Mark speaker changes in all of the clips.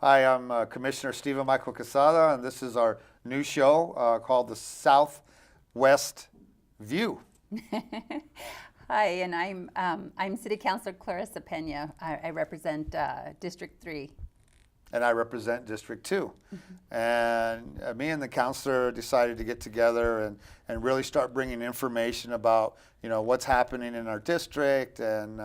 Speaker 1: Hi, I'm Commissioner Stephen Michael Quezada, and this is our new show called the Southwest View.
Speaker 2: Hi, and I'm City Councilor Klarissa Pena. I represent District 3.
Speaker 1: And I represent District 2. And me and the councilor decided to get together and really start bringing information about, what's happening in our district and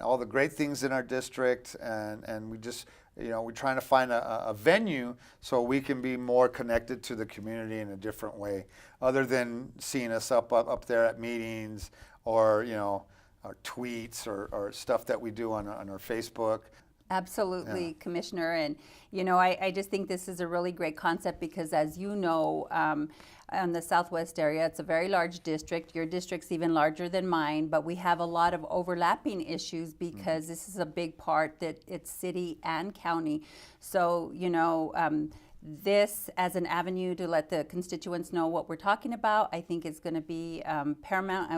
Speaker 1: all the great things in our district. And we just, we're trying to find a venue so we can be more connected to the community in a different way, other than seeing us up there at meetings or, our tweets or stuff that we do on our Facebook.
Speaker 2: Absolutely,
Speaker 1: Yeah.
Speaker 2: Commissioner. And, I just think this is a really great concept because, as you know, on the Southwest area, it's a very large district. Your district's even larger than mine, but we have a lot of overlapping issues because this is a big part that it's city and county. So, this as an avenue to let the constituents know what we're talking about, I think is going to be paramount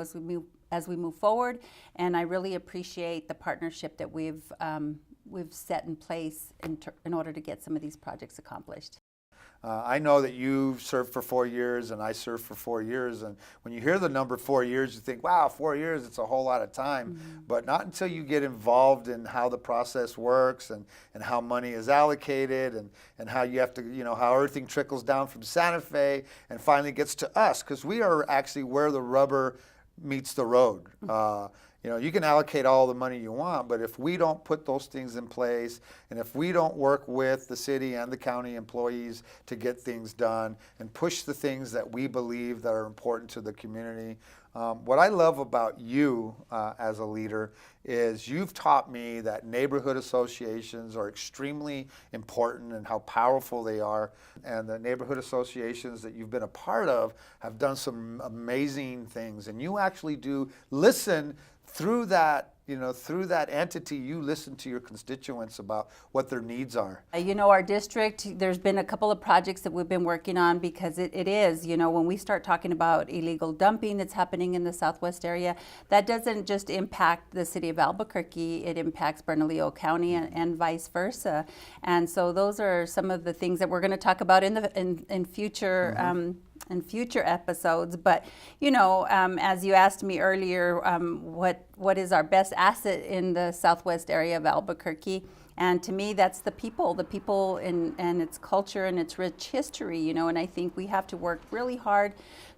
Speaker 2: as we move forward. And I really appreciate the partnership that we've set in place in order to get some of these projects accomplished.
Speaker 1: I know that you served for 4 years and I served for 4 years, and when you hear the number 4 years, you think, wow, 4 years, it's a whole lot of time. But not until you get involved in how the process works and how money is allocated and how you have to, how everything trickles down from Santa Fe and finally gets to us, because we are actually where the rubber meets the road. You can allocate all the money you want, but if we don't put those things in place, and if we don't work with the city and the county employees to get things done and push the things that we believe that are important to the community, what I love about you as a leader is you've taught me that neighborhood associations are extremely important and how powerful they are. And the neighborhood associations that you've been a part of have done some amazing things. And you actually do listen through that, through that entity, you listen to your constituents about what their needs are.
Speaker 2: Our district, there's been a couple of projects that we've been working on because it is, when we start talking about illegal dumping that's happening in the Southwest area, that doesn't just impact the city of Albuquerque, it impacts Bernalillo County and vice versa. And so those are some of the things that we're going to talk about in future in future episodes. But as you asked me earlier, what is our best asset in the Southwest area of Albuquerque? And to me, that's the people and its culture and its rich history, and I think we have to work really hard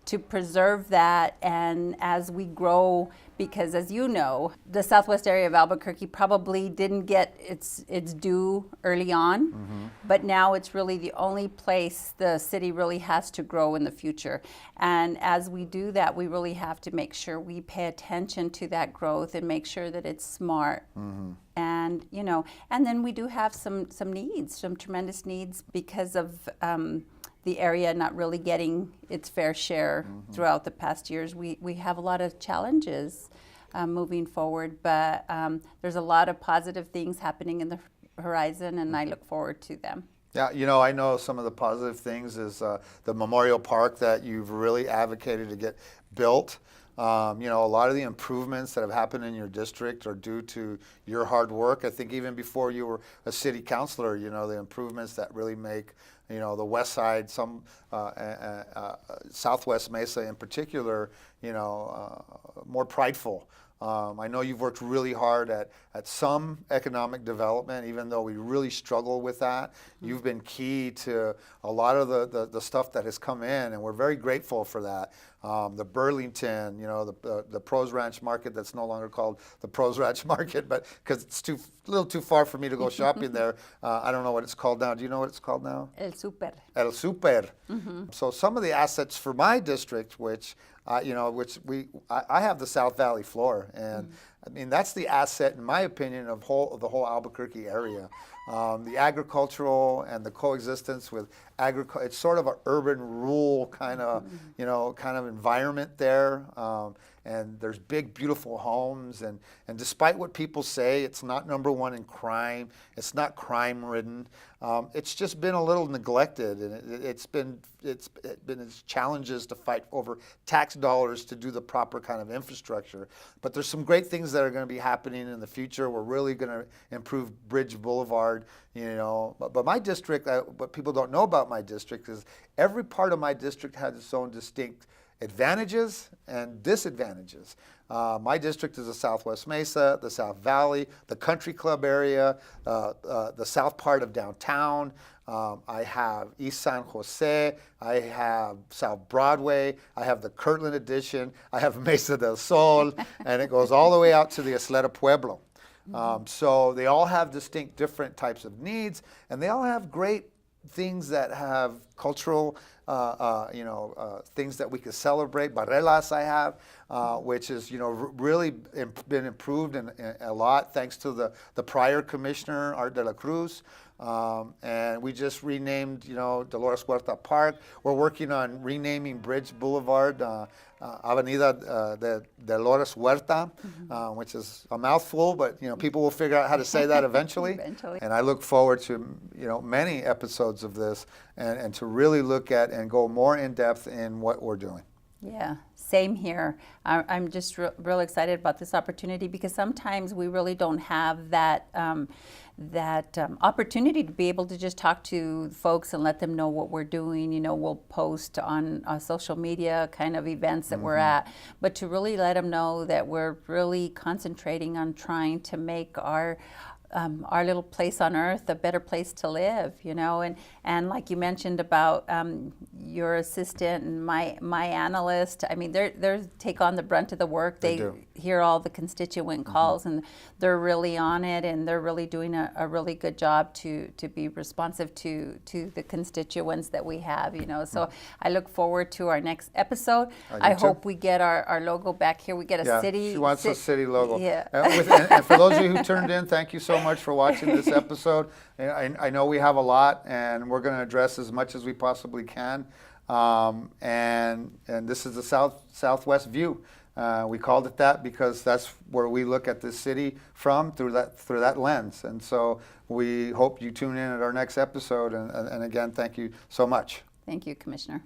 Speaker 2: to preserve that. And as we grow, because as you know, the Southwest area of Albuquerque probably didn't get its due early on, but now it's really the only place the city really has to grow in the future. And as we do that, we really have to make sure we pay attention to that growth and make sure that it's smart. And and then we do have some needs, some tremendous needs because of the area not really getting its fair share throughout the past years. We have a lot of challenges moving forward, but there's a lot of positive things happening in the horizon, and I look forward to them.
Speaker 1: Yeah, I know some of the positive things is the Memorial Park that you've really advocated to get built. A lot of the improvements that have happened in your district are due to your hard work. I think even before you were a city councilor, the improvements that really make, the west side, Southwest Mesa in particular, more prideful. I know you've worked really hard at some economic development, even though we really struggle with that. You've been key to a lot of the stuff that has come in, and we're very grateful for that. The Burlington, the Pros Ranch Market that's no longer called the Pros Ranch Market, but because it's a little too far for me to go shopping there. I don't know what it's called now. Do you know what it's called now?
Speaker 2: El Super.
Speaker 1: El Super. So some of the assets for my district, which I have the South Valley floor, and I mean that's the asset, in my opinion, of the whole Albuquerque area. The agricultural and the coexistence with it's sort of an urban rural kind of environment there, and there's big, beautiful homes. And despite what people say, it's not number one in crime. It's not crime-ridden. It's just been a little neglected, and it's been its challenges to fight over tax dollars to do the proper kind of infrastructure. But there's some great things that are going to be happening in the future. We're really going to improve Bridge Boulevard, But my district, what people don't know about my district is every part of my district has its own distinct advantages and disadvantages. My district is the Southwest Mesa, the South Valley, the Country Club area, the south part of downtown. I have East San Jose, I have South Broadway, I have the Kirtland Edition, I have Mesa del Sol, and it goes all the way out to the Isleta Pueblo. So they all have distinct different types of needs, and they all have great things that have cultural, things that we could celebrate. Barrelas I have, which is, really been improved in a lot thanks to the prior commissioner, Art de la Cruz. And we just renamed, Dolores Huerta Park. We're working on renaming Bridge Boulevard, Avenida de Dolores Huerta, which is a mouthful, but people will figure out how to say that eventually. And I look forward to many episodes of this, and to really look at and go more in depth in what we're doing.
Speaker 2: Yeah, same here. I'm just real excited about this opportunity, because sometimes we really don't have that opportunity to be able to just talk to folks and let them know what we're doing. We'll post on social media kind of events that we're at, but to really let them know that we're really concentrating on trying to make our little place on earth a better place to live, and like you mentioned about your assistant and my analyst. I mean, they take on the brunt of the work. They hear all the constituent calls, and they're really on it, and they're really doing a really good job to be responsive to the constituents that we have. So I look forward to our next episode. I hope we get our logo back here. We get a city.
Speaker 1: She wants a city logo.
Speaker 2: Yeah.
Speaker 1: And for those of you who turned in, thank you so much for watching this episode. I know we have a lot, and we're going to address as much as we possibly can. And this is the Southwest View. We called it that because that's where we look at the city from, through that lens. And so we hope you tune in at our next episode. And again, thank you so much.
Speaker 2: Thank you, Commissioner.